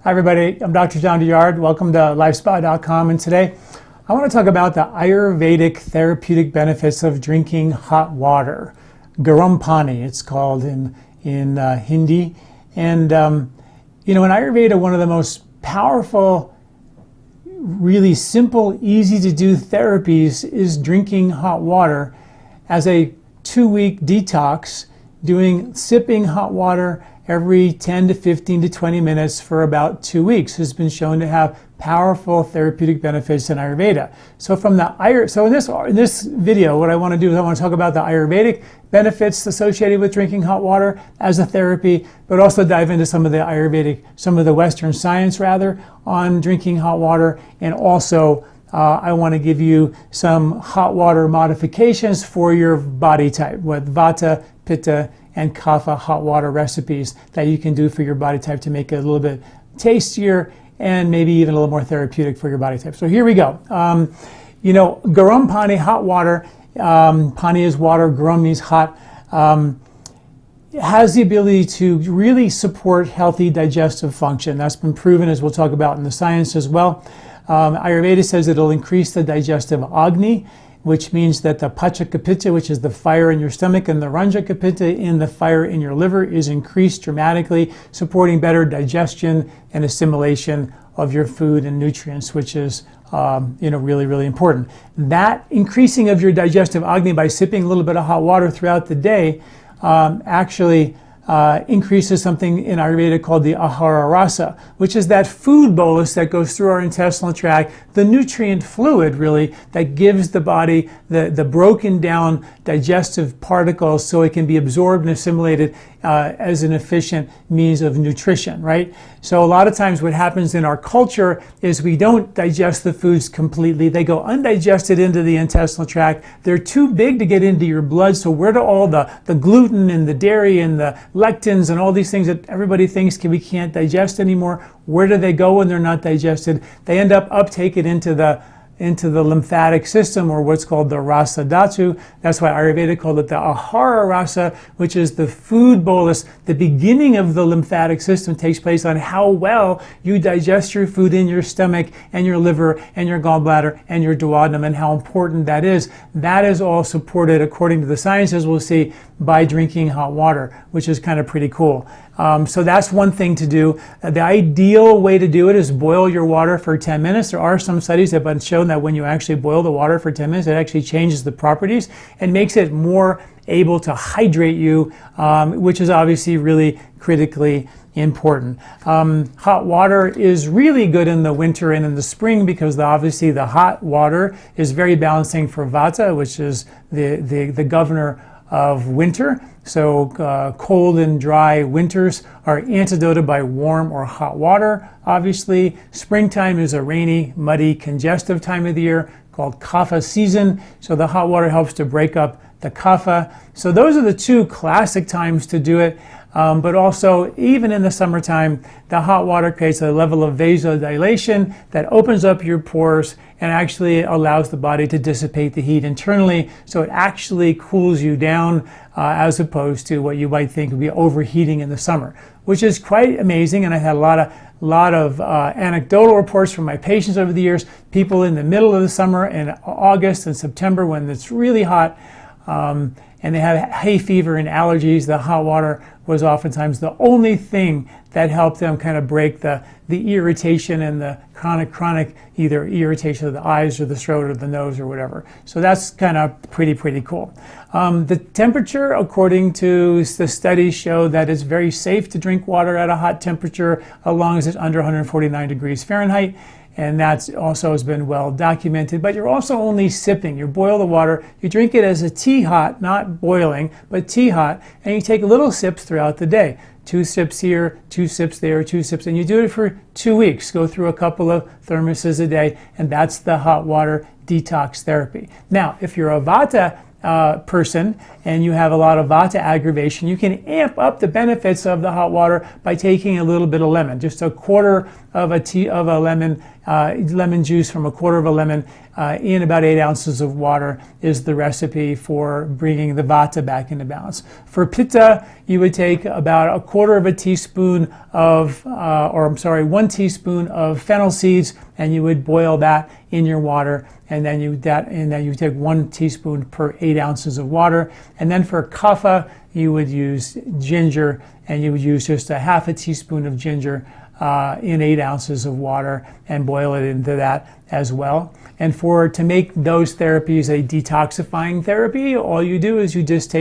Hi everybody, I'm Dr. John Douillard. Welcome to LifeSpa.com, and today I want to talk about the Ayurvedic therapeutic benefits of drinking hot water. Garam pani, it's called in Hindi. And in Ayurveda, one of the most powerful, really simple, easy to do therapies is drinking hot water as a 2-week detox, sipping hot water every 10 to 15 to 20 minutes for about 2 weeks has been shown to have powerful therapeutic benefits in Ayurveda. So in this video, what I want to do is I want to talk about the Ayurvedic benefits associated with drinking hot water as a therapy, but also dive into some of the Western science on drinking hot water, and also I want to give you some hot water modifications for your body type with Vata, Pitta, and Kapha hot water recipes that you can do for your body type to make it a little bit tastier and maybe even a little more therapeutic for your body type. So here we go. Garam pani, hot water. Pani is water, garam means hot. Has the ability to really support healthy digestive function. That's been proven, as we'll talk about in the science as well. Ayurveda says it'll increase the digestive Agni, which means that the Pachakapita, which is the fire in your stomach, and the Ranjakapita, in the fire in your liver, is increased dramatically, supporting better digestion and assimilation of your food and nutrients, which is really, really important. That increasing of your digestive Agni by sipping a little bit of hot water throughout the day actually increases something in Ayurveda called the Ahara Rasa, which is that food bolus that goes through our intestinal tract, the nutrient fluid really that gives the body the broken down digestive particles so it can be absorbed and assimilated as an efficient means of nutrition, right? So a lot of times what happens in our culture is we don't digest the foods completely. They go undigested into the intestinal tract. They're too big to get into your blood. So where do all the gluten and the dairy and the lectins and all these things that everybody thinks we can't digest anymore, where do they go when they're not digested? They end up uptaken into the lymphatic system, or what's called the rasa dhatu. That's why Ayurveda called it the ahara rasa, which is the food bolus. The beginning of the lymphatic system takes place on how well you digest your food in your stomach and your liver and your gallbladder and your duodenum, and how important that is. That is all supported, according to the sciences we'll see, by drinking hot water, which is kind of pretty cool. So that's one thing to do. The ideal way to do it is boil your water for 10 minutes. There are some studies that have shown that when you actually boil the water for 10 minutes, it actually changes the properties and makes it more able to hydrate you, which is obviously really critically important. Hot water is really good in the winter and in the spring because obviously the hot water is very balancing for Vata, which is the governor of winter. So cold and dry winters are antidoted by warm or hot water. Obviously, springtime is a rainy, muddy, congestive time of the year called Kapha season. So the hot water helps to break up the Kapha. So those are the two classic times to do it. But also, even in the summertime, the hot water creates a level of vasodilation that opens up your pores and actually allows the body to dissipate the heat internally. So it actually cools you down as opposed to what you might think would be overheating in the summer, which is quite amazing. And I had a lot of anecdotal reports from my patients over the years, people in the middle of the summer in August and September when it's really hot, and they have hay fever and allergies. The hot water was oftentimes the only thing that helped them kind of break the irritation and the chronic either irritation of the eyes or the throat or the nose or whatever. So that's kind of pretty cool. The temperature, according to the studies, show that it's very safe to drink water at a hot temperature as long as it's under 149 degrees Fahrenheit. And that also has been well documented. But you're also only sipping. You boil the water, you drink it as a tea hot, not boiling, but tea hot, and you take little sips throughout the day. 2 sips here, 2 sips there, 2 sips, and you do it for 2 weeks. Go through a couple of thermoses a day, and that's the hot water detox therapy. Now, if you're a Vata person and you have a lot of Vata aggravation, you can amp up the benefits of the hot water by taking a little bit of lemon. Just a quarter of a lemon lemon juice from a quarter of a lemon in about 8 ounces of water is the recipe for bringing the vata back into balance. For pitta, you would take about a quarter of a teaspoon of, 1 teaspoon of fennel seeds, and you would boil that in your water, and then you take 1 teaspoon per 8 ounces of water. And then for kapha, you would use ginger, and you would use just a half a teaspoon of ginger in 8 ounces of water and boil it into that as well. And to make those therapies a detoxifying therapy, all you do is you just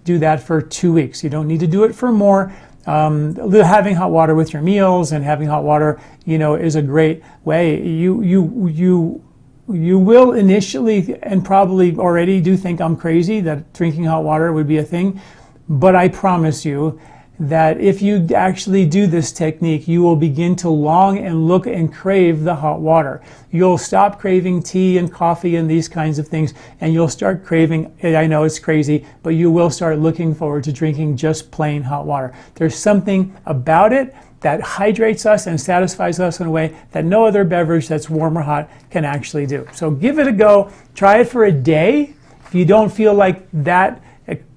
do that for 2 weeks. You don't need to do it for more. Having hot water with your meals and having hot water, is a great way. You will initially, and probably already do, think I'm crazy that drinking hot water would be a thing, but I promise you that if you actually do this technique, you will begin to long and look and crave the hot water. You'll stop craving tea and coffee and these kinds of things, and you'll start craving, I know it's crazy, but you will start looking forward to drinking just plain hot water. There's something about it that hydrates us and satisfies us in a way that no other beverage that's warm or hot can actually do. So give it a go. Try it for a day. If you don't feel like that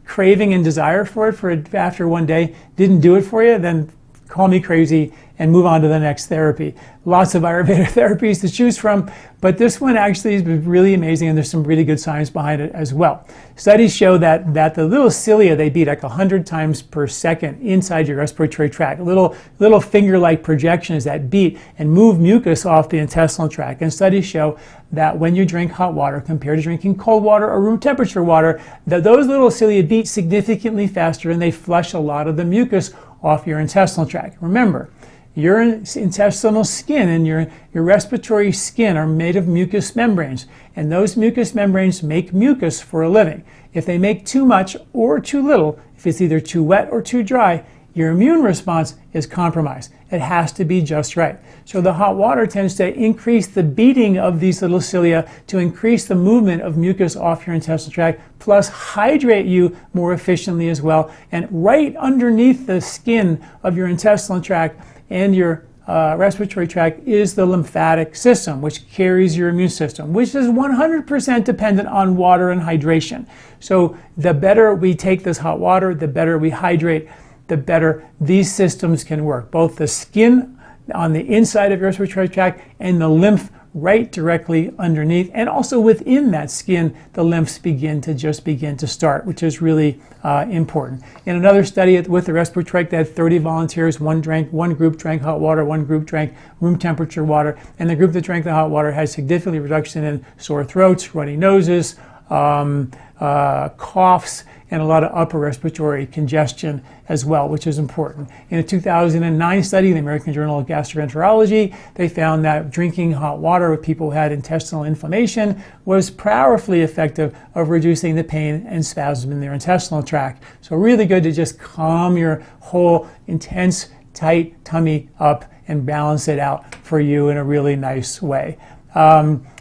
craving and desire for it after one day didn't do it for you, then call me crazy and move on to the next therapy. Lots of Ayurveda therapies to choose from, but this one actually has been really amazing, and there's some really good science behind it as well. Studies show that the little cilia, they beat like 100 times per second inside your respiratory tract. Little finger-like projections that beat and move mucus off the intestinal tract. And studies show that when you drink hot water compared to drinking cold water or room temperature water, that those little cilia beat significantly faster, and they flush a lot of the mucus off your intestinal tract. Remember, your intestinal skin and your respiratory skin are made of mucous membranes, and those mucous membranes make mucus for a living. If they make too much or too little, if it's either too wet or too dry, your immune response is compromised. It has to be just right. So the hot water tends to increase the beating of these little cilia to increase the movement of mucus off your intestinal tract, plus hydrate you more efficiently as well. And right underneath the skin of your intestinal tract and your respiratory tract is the lymphatic system, which carries your immune system, which is 100% dependent on water and hydration. So the better we take this hot water, the better we hydrate, the better these systems can work. Both the skin on the inside of your respiratory tract and the lymph right directly underneath, and also within that skin, the lymphs begin to start, which is really important. In another study with the respiratory tract, they had 30 volunteers. One group drank hot water, one group drank room temperature water, and the group that drank the hot water had significant reduction in sore throats, runny noses, coughs, and a lot of upper respiratory congestion as well, which is important. In a 2009 study in the American Journal of Gastroenterology, they found that drinking hot water with people who had intestinal inflammation was powerfully effective of reducing the pain and spasm in their intestinal tract. So really good to just calm your whole intense, tight tummy up and balance it out for you in a really nice way.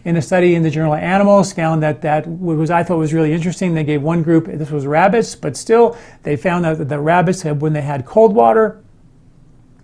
In a study in the Journal of Animals, found that I thought was really interesting. They gave one group, this was rabbits, but still they found that the rabbits, when they had cold water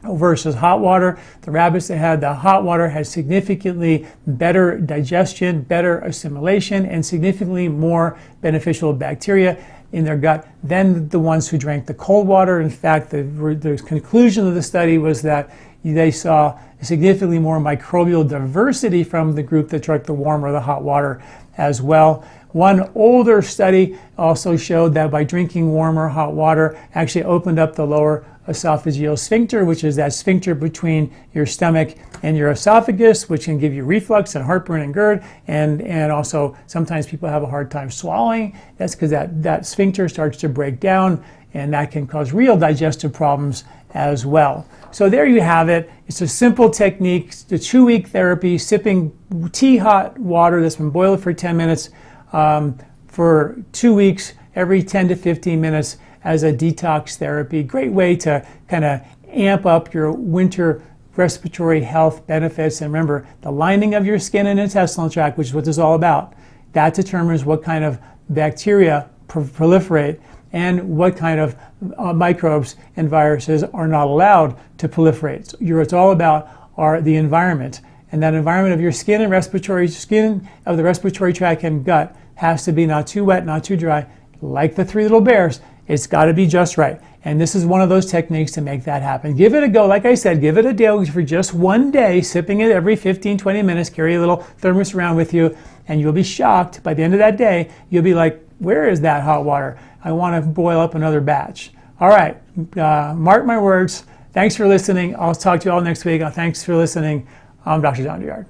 versus hot water, the rabbits that had the hot water had significantly better digestion, better assimilation, and significantly more beneficial bacteria in their gut than the ones who drank the cold water. In fact, the conclusion of the study was that they saw significantly more microbial diversity from the group that drank the warm or the hot water as well. One older study also showed that by drinking warm or hot water actually opened up the lower esophageal sphincter, which is that sphincter between your stomach and your esophagus, which can give you reflux and heartburn and GERD, and also sometimes people have a hard time swallowing. That's because that sphincter starts to break down, and that can cause real digestive problems as well. So there you have it. It's a simple technique, the 2-week therapy, sipping tea hot water that's been boiled for 10 minutes for 2 weeks, every 10 to 15 minutes as a detox therapy. Great way to kind of amp up your winter respiratory health benefits. And remember, the lining of your skin and intestinal tract, which is what this is all about, that determines what kind of bacteria proliferate and what kind of microbes and viruses are not allowed to proliferate. So it's all about the environment And that environment of your skin and skin of the respiratory tract and gut has to be not too wet, not too dry. Like the three little bears, it's got to be just right. And this is one of those techniques to make that happen. Give it a go. Like I said, give it a go for just one day, sipping it every 15, 20 minutes. Carry a little thermos around with you, and you'll be shocked. By the end of that day, you'll be like, where is that hot water? I want to boil up another batch. All right, mark my words. Thanks for listening. I'll talk to you all next week. Thanks for listening. I'm Dr. John Douillard.